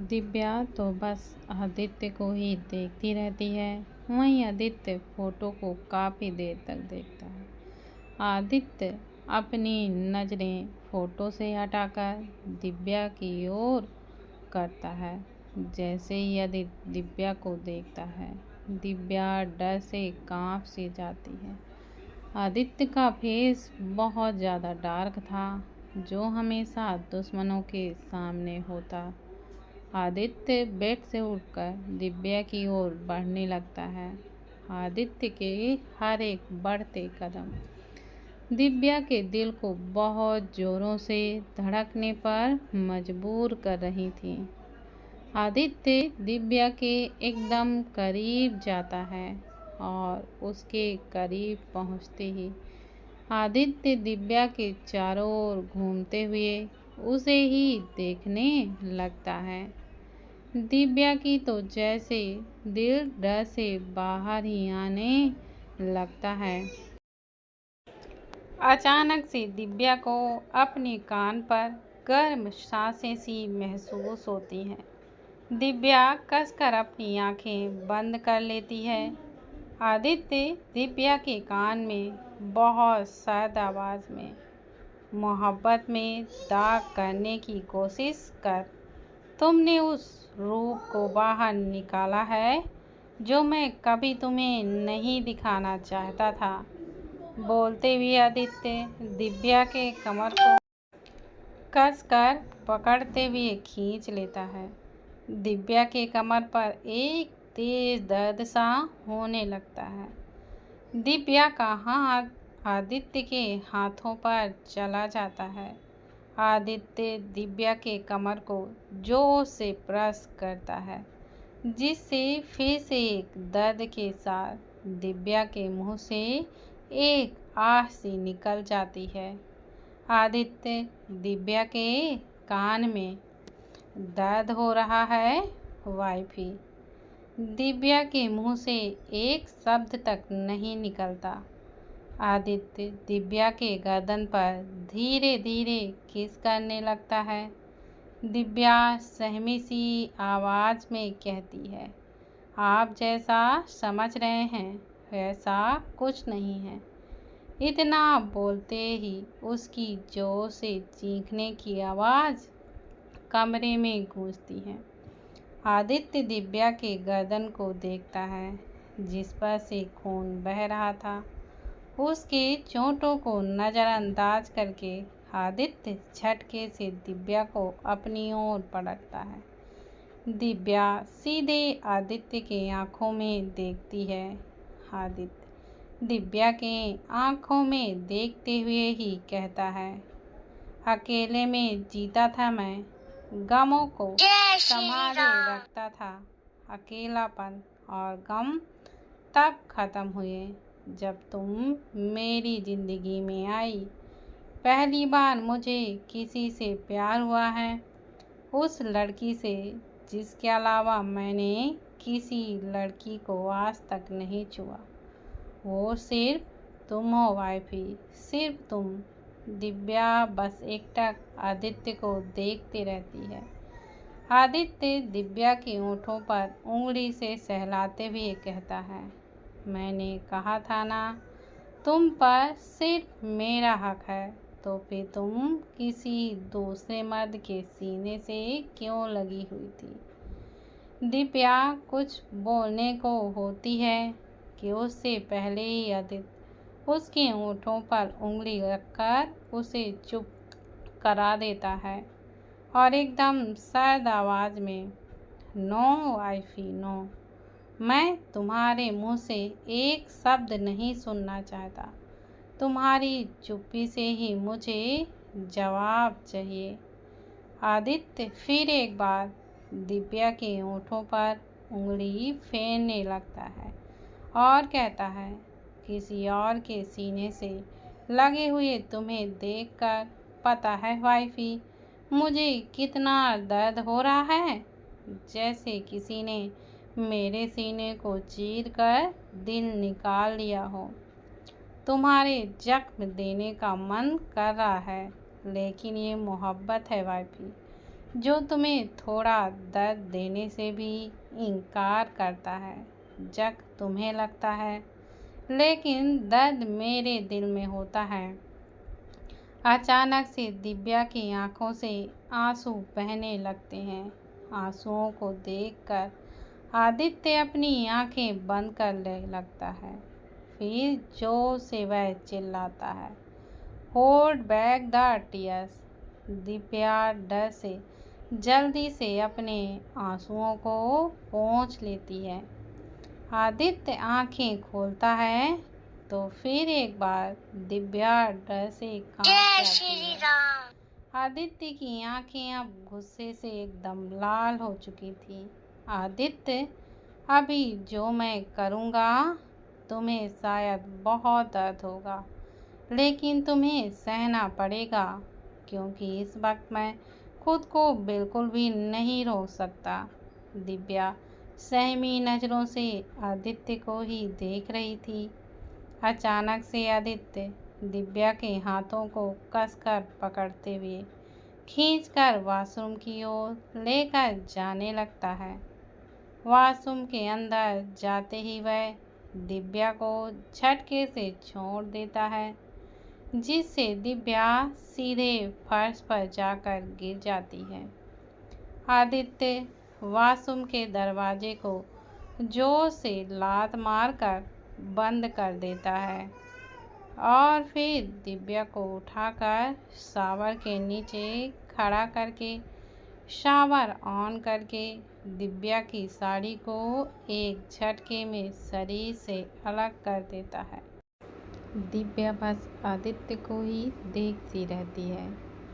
दिव्या तो बस आदित्य को ही देखती रहती है। वहीं आदित्य फोटो को काफ़ी देर तक देखता है। आदित्य अपनी नज़रें फोटो से हटाकर दिव्या की ओर करता है। जैसे ही आदित्य दिव्या को देखता है, दिव्या डर से कांप सी जाती है। आदित्य का फेस बहुत ज़्यादा डार्क था, जो हमेशा दुश्मनों के सामने होता। आदित्य बेड से उठकर दिव्या की ओर बढ़ने लगता है। आदित्य के हर एक बढ़ते कदम दिव्या के दिल को बहुत जोरों से धड़कने पर मजबूर कर रही थी। आदित्य दिव्या के एकदम करीब जाता है और उसके करीब पहुंचते ही आदित्य दिव्या के चारों ओर घूमते हुए उसे ही देखने लगता है। दिव्या की तो जैसे दिल डर से बाहर ही आने लगता है। अचानक से दिव्या को अपने कान पर गर्म सांसें सी महसूस होती हैं। दिव्या कसकर अपनी आंखें बंद कर लेती है। आदित्य दिव्या के कान में बहुत सर्द आवाज़ में मोहब्बत में दाग करने की कोशिश कर, तुमने उस रूप को बाहर निकाला है जो मैं कभी तुम्हें नहीं दिखाना चाहता था। बोलते हुए आदित्य दिव्या के कमर को कसकर पकड़ते हुए खींच लेता है। दिव्या के कमर पर एक तेज दर्द सा होने लगता है। दिव्या का हाथ आदित्य के हाथों पर चला जाता है। आदित्य दिव्या के कमर को जोर से प्रेस करता है, जिससे फिर से एक दर्द के साथ दिव्या के मुंह से एक आह सी निकल जाती है। आदित्य दिव्या के कान में दर्द हो रहा है वाइफी। दिव्या के मुंह से एक शब्द तक नहीं निकलता। आदित्य दिव्या के गर्दन पर धीरे धीरे किस करने लगता है। दिव्या सहमी सी आवाज़ में कहती है, आप जैसा समझ रहे हैं वैसा कुछ नहीं है। इतना बोलते ही उसकी जोर से चीखने की आवाज़ कमरे में गूंजती है। आदित्य दिव्या के गर्दन को देखता है, जिस पर से खून बह रहा था। उसके चोटों को नज़रअंदाज करके आदित्य झटके से दिव्या को अपनी ओर पलटता है। दिव्या सीधे आदित्य के आंखों में देखती है। आदित्य दिव्या के आंखों में देखते हुए ही कहता है, अकेले में जीता था मैं, गमों को संभाले रखता था। अकेलापन और गम तब खत्म हुए जब तुम मेरी ज़िंदगी में आई। पहली बार मुझे किसी से प्यार हुआ है, उस लड़की से जिसके अलावा मैंने किसी लड़की को आज तक नहीं छुआ। वो सिर्फ तुम हो वाइफी, सिर्फ तुम। दिव्या बस एकटक आदित्य को देखती रहती है। आदित्य दिव्या के होठों पर उंगली से सहलाते हुए कहता है, मैंने कहा था ना, तुम पर सिर्फ मेरा हक है, तो फिर तुम किसी दूसरे मर्द के सीने से क्यों लगी हुई थी। दिव्या कुछ बोलने को होती है कि उससे पहले ही आदित्य उसके होठों पर उंगली रखकर उसे चुप करा देता है और एकदम सर्द आवाज़ में, नो वाइफी नो, मैं तुम्हारे मुंह से एक शब्द नहीं सुनना चाहता। तुम्हारी चुप्पी से ही मुझे जवाब चाहिए। आदित्य फिर एक बार दिव्या के होठों पर उंगली फेरने लगता है और कहता है, किसी और के सीने से लगे हुए तुम्हें देखकर पता है वाइफी, मुझे कितना दर्द हो रहा है। जैसे किसी ने मेरे सीने को चीर कर दिल निकाल लिया हो। तुम्हारे जख्म देने का मन कर रहा है, लेकिन ये मोहब्बत है वाइफी, जो तुम्हें थोड़ा दर्द देने से भी इनकार करता है। जब तुम्हें लगता है लेकिन दर्द मेरे दिल में होता है। अचानक से दिव्या की आंखों से आंसू बहने लगते हैं। आंसुओं को देखकर आदित्य अपनी आंखें बंद करने लगता है। फिर जोर से वह चिल्लाता है, hold back the tears. Divya डर से जल्दी से अपने आंसुओं को पोंछ लेती है। आदित्य आंखें खोलता है तो फिर एक बार दिव्या डर से कांप जाती है। आदित्य की आंखें अब गुस्से से एकदम लाल हो चुकी थी। आदित्य, अभी जो मैं करूँगा तुम्हें शायद बहुत दर्द होगा, लेकिन तुम्हें सहना पड़ेगा, क्योंकि इस वक्त मैं खुद को बिल्कुल भी नहीं रोक सकता। दिव्या सहमी नज़रों से आदित्य को ही देख रही थी। अचानक से आदित्य दिव्या के हाथों को कसकर पकड़ते हुए खींचकर वॉशरूम की ओर लेकर जाने लगता है। वॉशरूम के अंदर जाते ही वह दिव्या को झटके से छोड़ देता है, जिससे दिव्या सीधे फर्श पर जाकर गिर जाती है। आदित्य वॉशरूम के दरवाजे को जोर से लात मारकर बंद कर देता है और फिर दिव्या को उठाकर शावर के नीचे खड़ा करके शावर ऑन करके दिव्या की साड़ी को एक झटके में शरीर से अलग कर देता है। दिव्या बस आदित्य को ही देखती रहती है।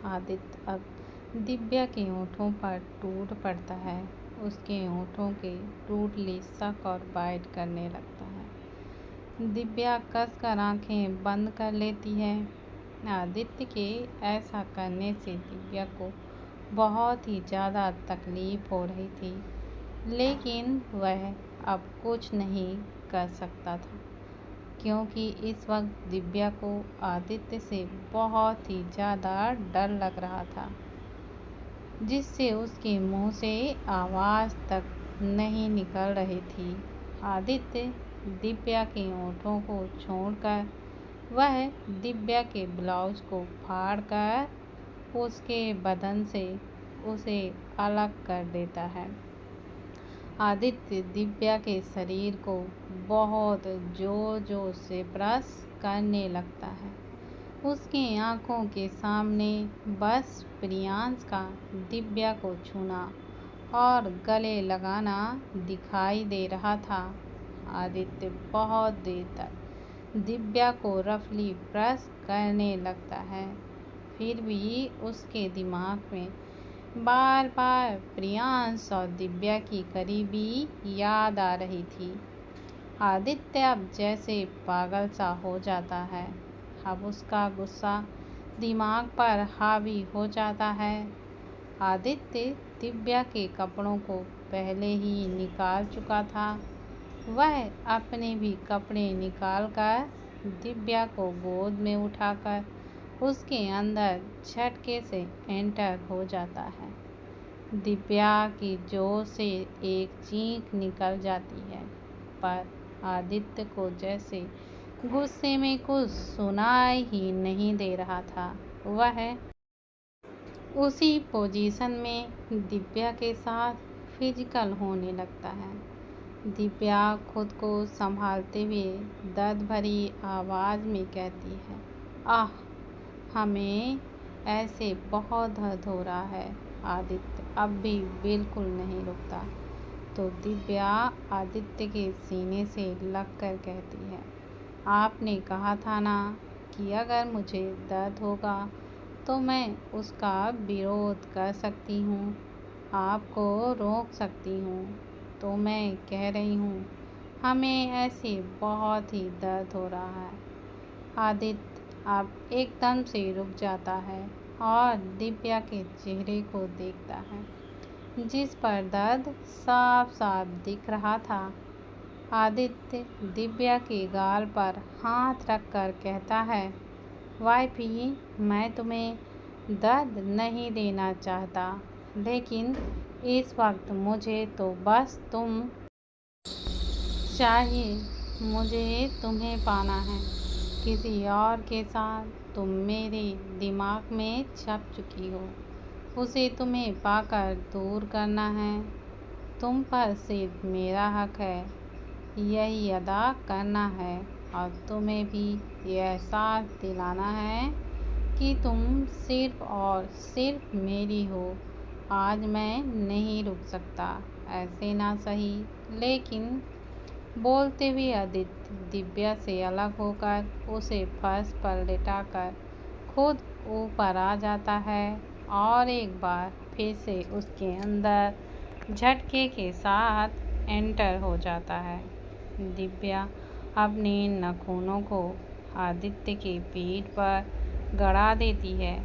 आदित्य अब दिव्या के होठों पर टूट पड़ता है। उसके होठों के टूटली शक और बाइट करने लगता है। दिव्या कसकर आंखें बंद कर लेती है। आदित्य के ऐसा करने से दिव्या को बहुत ही ज़्यादा तकलीफ हो रही थी, लेकिन वह अब कुछ नहीं कर सकता था, क्योंकि इस वक्त दिव्या को आदित्य से बहुत ही ज़्यादा डर लग रहा था, जिससे उसके मुंह से आवाज़ तक नहीं निकल रही थी। आदित्य दिव्या के होठों को छोड़कर वह दिव्या के ब्लाउज को फाड़कर उसके बदन से उसे अलग कर देता है। आदित्य दिव्या के शरीर को बहुत जोर जोर से प्रेस करने लगता है। उसकी आंखों के सामने बस प्रियांश का दिव्या को छूना और गले लगाना दिखाई दे रहा था। आदित्य बहुत देर तक दिव्या को रफली प्रेस करने लगता है, फिर भी उसके दिमाग में बार बार प्रियांश और दिव्या की करीबी याद आ रही थी। आदित्य अब जैसे पागल सा हो जाता है। अब उसका गुस्सा दिमाग पर हावी हो जाता है। आदित्य दिव्या के कपड़ों को पहले ही निकाल चुका था। वह अपने भी कपड़े निकालकर दिव्या को गोद में उठाकर उसके अंदर झटके से एंटर हो जाता है। दिव्या की जोर से एक चीख निकल जाती है, पर आदित्य को जैसे गुस्से में कुछ सुनाई ही नहीं दे रहा था। वह उसी पोजीशन में दिव्या के साथ फिजिकल होने लगता है। दिव्या खुद को संभालते हुए दर्द भरी आवाज़ में कहती है, आह, हमें ऐसे बहुत दर्द हो रहा है। आदित्य अब भी बिल्कुल नहीं रुकता, तो दिव्या आदित्य के सीने से लगकर कहती है, आपने कहा था ना कि अगर मुझे दर्द होगा तो मैं उसका विरोध कर सकती हूँ, आपको रोक सकती हूँ। तो मैं कह रही हूँ, हमें ऐसे बहुत ही दर्द हो रहा है। आदित्य अब एकदम से रुक जाता है और दिव्या के चेहरे को देखता है, जिस पर दर्द साफ साफ दिख रहा था। आदित्य दिव्या के गाल पर हाथ रखकर कहता है, वाइफी, मैं तुम्हें दर्द नहीं देना चाहता, लेकिन इस वक्त मुझे तो बस तुम चाहिए। मुझे तुम्हें पाना है। किसी और के साथ तुम मेरे दिमाग में छप चुकी हो। उसे तुम्हें पाकर दूर करना है। तुम पर सिर्फ मेरा हक है यही अदा करना है और तुम्हें भी ये एहसास दिलाना है कि तुम सिर्फ और सिर्फ मेरी हो। आज मैं नहीं रुक सकता। ऐसे ना सही। लेकिन बोलते हुए आदित्य दिव्या से अलग होकर उसे फर्श पर लिटाकर खुद ऊपर आ जाता है और एक बार फिर से उसके अंदर झटके के साथ एंटर हो जाता है। दिव्या अपने नाखूनों को आदित्य के पीठ पर गड़ा देती है।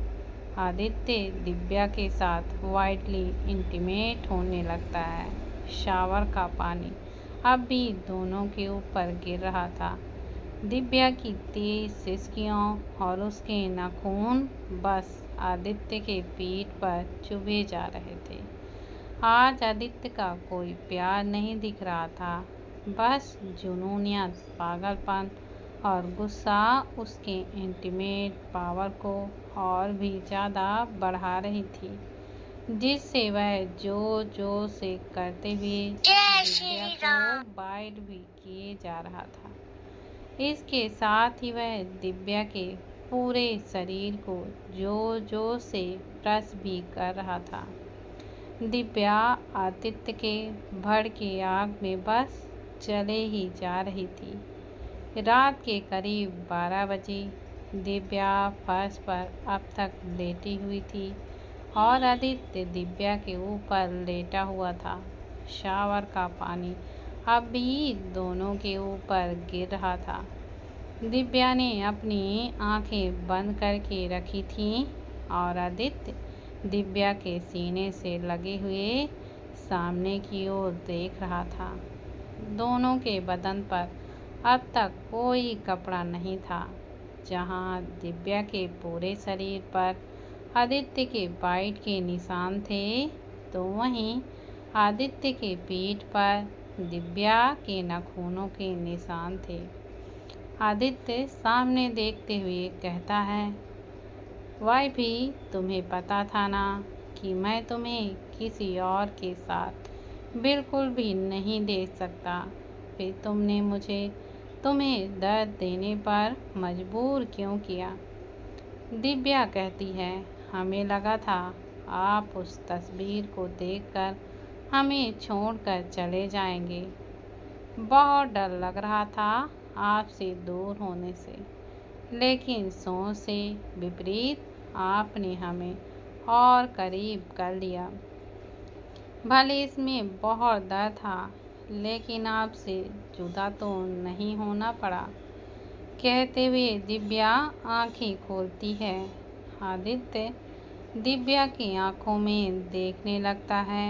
आदित्य दिव्या के साथ वाइडली इंटीमेट होने लगता है। शावर का पानी अब भी दोनों के ऊपर गिर रहा था। दिव्या की तेज सिसकियों और उसके नाखून बस आदित्य के पीठ पर चुभे जा रहे थे। आज आदित्य का कोई प्यार नहीं दिख रहा था, बस जुनूनियत, पागलपन और गुस्सा उसके इंटीमेट पावर को और भी ज़्यादा बढ़ा रही थी, जिससे वह जोर से करते हुए दिव्या को बाइट भी किए जा रहा था। इसके साथ ही वह दिव्या के पूरे शरीर को जोर से प्रेस भी कर रहा था। दिव्या आदित्य के भड़के आग में बस चले ही जा रही थी। रात के करीब 12 बजे दिव्या फर्श पर अब तक लेटी हुई थी और आदित्य दिव्या के ऊपर लेटा हुआ था। शावर का पानी अब भी दोनों के ऊपर गिर रहा था। दिव्या ने अपनी आंखें बंद करके रखी थीं और आदित्य दिव्या के सीने से लगे हुए सामने की ओर देख रहा था। दोनों के बदन पर अब तक कोई कपड़ा नहीं था। जहां दिव्या के पूरे शरीर पर आदित्य के बाइट के निशान थे, तो वहीं आदित्य के पीठ पर दिव्या के नाखूनों के निशान थे। आदित्य सामने देखते हुए कहता है, वाइफी, तुम्हें पता था ना कि मैं तुम्हें किसी और के साथ बिल्कुल भी नहीं देख सकता। फिर तुमने मुझे तुम्हें दर्द देने पर मजबूर क्यों किया? दिव्या कहती है, हमें लगा था आप उस तस्वीर को देखकर हमें छोड़कर चले जाएंगे। बहुत डर लग रहा था आपसे दूर होने से, लेकिन सोच से विपरीत आपने हमें और करीब कर लिया। भले इसमें बहुत दर्द था, लेकिन आपसे जुदा तो नहीं होना पड़ा। कहते हुए दिव्या आंखें खोलती है। आदित्य दिव्या की आंखों में देखने लगता है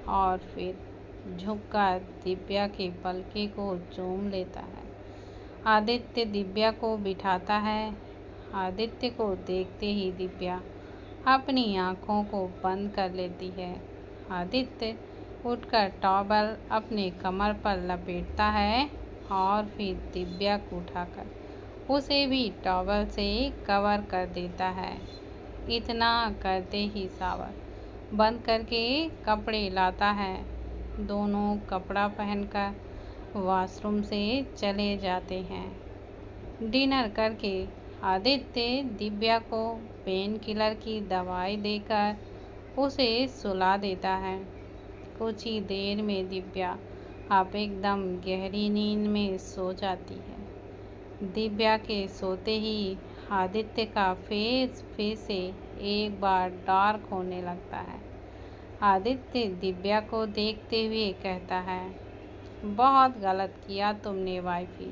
और फिर झुककर दिव्या के पलके को चूम लेता है। आदित्य दिव्या को बिठाता है। आदित्य को देखते ही दिव्या अपनी आंखों को बंद कर लेती है। आदित्य उठकर टॉवल अपने कमर पर लपेटता है और फिर दिव्या को उठाकर उसे भी टॉवल से कवर कर देता है। इतना करते ही शावर बंद करके कपड़े लाता है। दोनों कपड़ा पहनकर वॉशरूम से चले जाते हैं। डिनर करके आदित्य दिव्या को पेन किलर की दवाई देकर उसे सुला देता है। कुछ ही देर में दिव्या अब एकदम गहरी नींद में सो जाती है। दिव्या के सोते ही आदित्य का फेस फिर से एक बार डार्क होने लगता है। आदित्य दिव्या को देखते हुए कहता है, बहुत गलत किया तुमने वाइफी।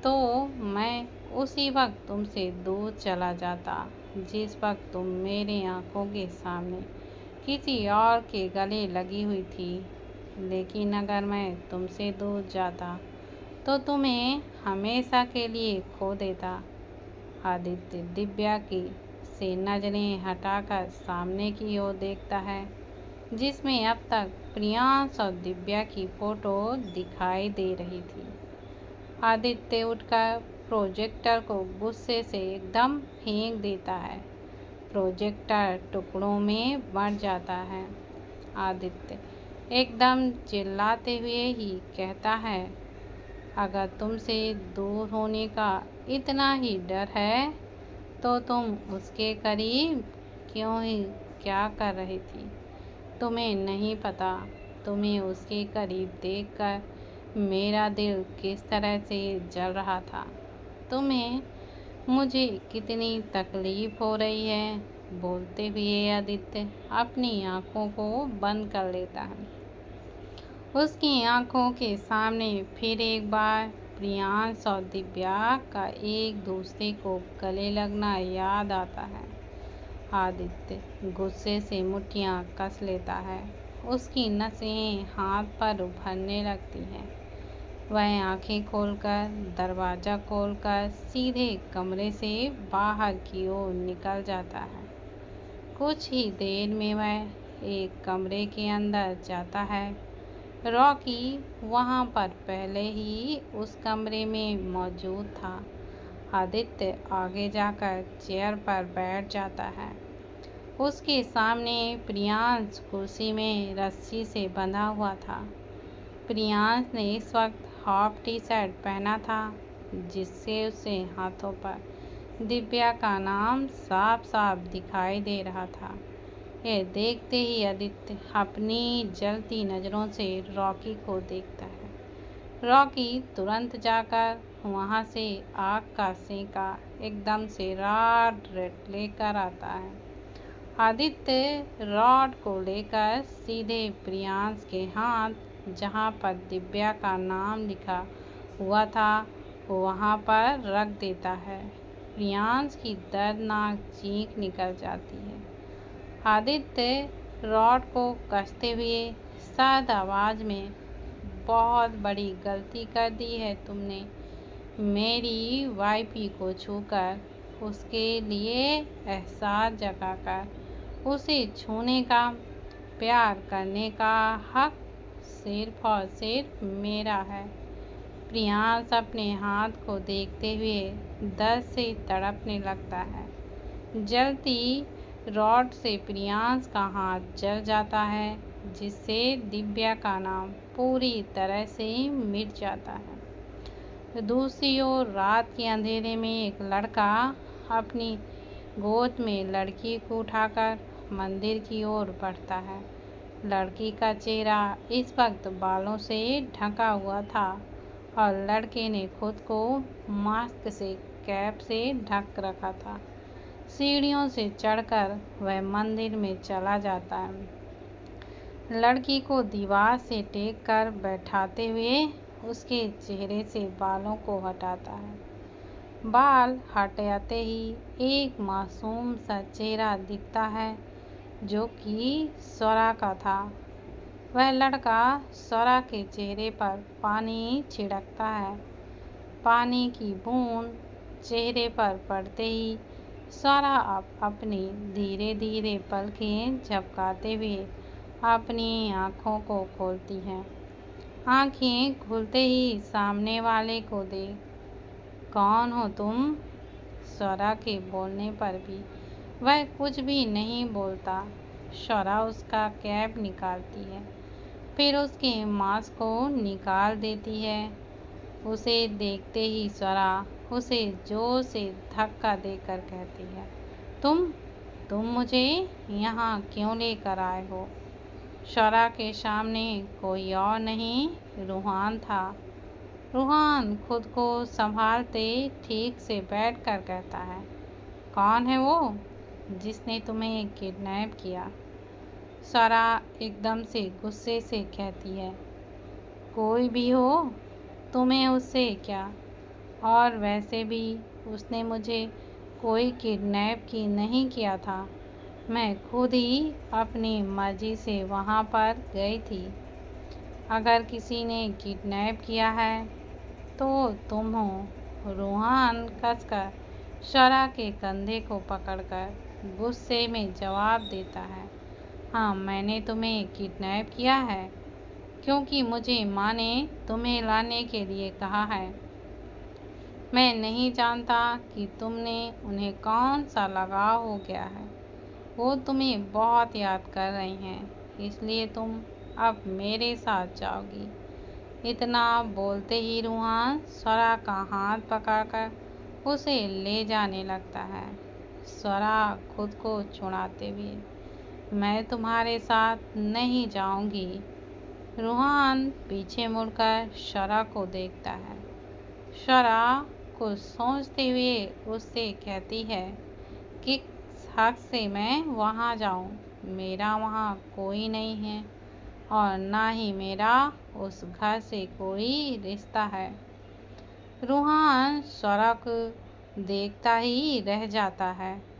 तो मैं उसी वक्त तुमसे दूर चला जाता जिस वक्त तुम मेरी आंखों के सामने किसी और के गले लगी हुई थी। लेकिन अगर मैं तुमसे दूर जाता तो तुम्हें हमेशा के लिए खो देता। आदित्य दिव्या की से नजरें हटाकर सामने की ओर देखता है। जिसमें अब तक प्रियांश और दिव्या की फोटो दिखाई दे रही थी। आदित्य उठकर प्रोजेक्टर को गुस्से से एकदम फेंक देता है। प्रोजेक्टर टुकड़ों में बंट जाता है। आदित्य एकदम चिल्लाते हुए ही कहता है, अगर तुमसे दूर होने का इतना ही डर है तो तुम उसके करीब क्यों ही क्या कर रही थी? तुम्हें नहीं पता, तुम्हें उसके करीब देखकर मेरा दिल किस तरह से जल रहा था। तुम्हें मुझे कितनी तकलीफ हो रही है। बोलते हुए आदित्य अपनी आंखों को बंद कर लेता है। उसकी आंखों के सामने फिर एक बार प्रियांश और दिव्या का एक दूसरे को गले लगना याद आता है। आदित्य गुस्से से मुट्ठियां कस लेता है। उसकी नसें हाथ पर उभरने लगती हैं। वह आंखें खोलकर दरवाज़ा खोलकर सीधे कमरे से बाहर की ओर निकल जाता है। कुछ ही देर में वह एक कमरे के अंदर जाता है। रॉकी वहां पर पहले ही उस कमरे में मौजूद था। आदित्य आगे जाकर चेयर पर बैठ जाता है। उसके सामने प्रियांश कुर्सी में रस्सी से बंधा हुआ था। प्रियांश ने इस वक्त हाफ टी शर्ट पहना था, जिससे उसे हाथों पर दिव्या का नाम साफ साफ दिखाई दे रहा था। यह देखते ही आदित्य अपनी जलती नज़रों से रॉकी को देखता है। रॉकी तुरंत जाकर वहां से आग का सेंका एकदम से रॉड लेकर आता है। आदित्य रॉड को लेकर सीधे प्रियांश के हाथ, जहां पर दिव्या का नाम लिखा हुआ था, वहां पर रख देता है। प्रियांश की दर्दनाक चीख निकल जाती है। आदित्य रॉड को कसते हुए शायद आवाज में, बहुत बड़ी गलती कर दी है तुमने। मेरी वाइफी को छूकर उसके लिए एहसास जगाकर उसे छूने का, प्यार करने का हक सिर्फ और सिर्फ मेरा है। प्रियांश अपने हाथ को देखते हुए दर्द से तड़पने लगता है। जलती रॉड से प्रियांश का हाथ जल जाता है, जिससे दिव्या का नाम पूरी तरह से मिट जाता है। दूसरी ओर रात के अंधेरे में एक लड़का अपनी गोद में लड़की को उठाकर मंदिर की ओर बढ़ता है। लड़की का चेहरा इस वक्त बालों से ढका हुआ था और लड़के ने खुद को मास्क से, कैप से ढक रखा था। सीढ़ियों से चढ़कर वह मंदिर में चला जाता है। लड़की को दीवार से टेक कर बैठाते हुए उसके चेहरे से बालों को हटाता है। बाल हटाते ही एक मासूम सा चेहरा दिखता है, जो कि स्वरा का था। वह लड़का स्वरा के चेहरे पर पानी छिड़कता है। पानी की बूंद चेहरे पर पड़ते ही स्वरा अपनी धीरे धीरे पलकें झपकाते हुए अपनी आँखों को खोलती है। आँखें खुलते ही सामने वाले को देख, कौन हो तुम? स्वरा के बोलने पर भी वह कुछ भी नहीं बोलता। स्वरा उसका कैप निकालती है, फिर उसके मास्क को निकाल देती है। उसे देखते ही स्वरा उसे जोर से धक्का देकर कहती है, तुम मुझे यहाँ क्यों लेकर आए हो? स्वरा के सामने कोई और नहीं, रूहान था। रूहान खुद को संभालते ठीक से बैठकर कहता है, कौन है वो जिसने तुम्हें किडनैप किया? स्वरा एकदम से गुस्से से कहती है, कोई भी हो, तुम्हें उससे क्या? और वैसे भी उसने मुझे कोई किडनैप की नहीं किया था। मैं खुद ही अपनी मर्जी से वहाँ पर गई थी। अगर किसी ने किडनैप किया है तो तुम हो। रूहान कसकर स्वरा के कंधे को पकड़कर गुस्से में जवाब देता है। हाँ, मैंने तुम्हें किडनैप किया है क्योंकि मुझे माँ ने तुम्हें लाने के लिए कहा है। मैं नहीं जानता कि तुमने उन्हें कौन सा लगाव हो गया है। वो तुम्हें बहुत याद कर रही हैं, इसलिए तुम अब मेरे साथ जाओगी। इतना बोलते ही रूहान स्वरा का हाथ पकड़कर उसे ले जाने लगता है। स्वरा खुद को छुड़ाते हुए, मैं तुम्हारे साथ नहीं जाऊंगी। रूहान पीछे मुड़कर स्वरा को देखता है। स्वरा कुछ सोचते हुए उससे कहती है कि हक से मैं वहाँ जाऊँ। मेरा वहाँ कोई नहीं है और ना ही मेरा उस घर से कोई रिश्ता है। रूहान स्वरा को देखता ही रह जाता है।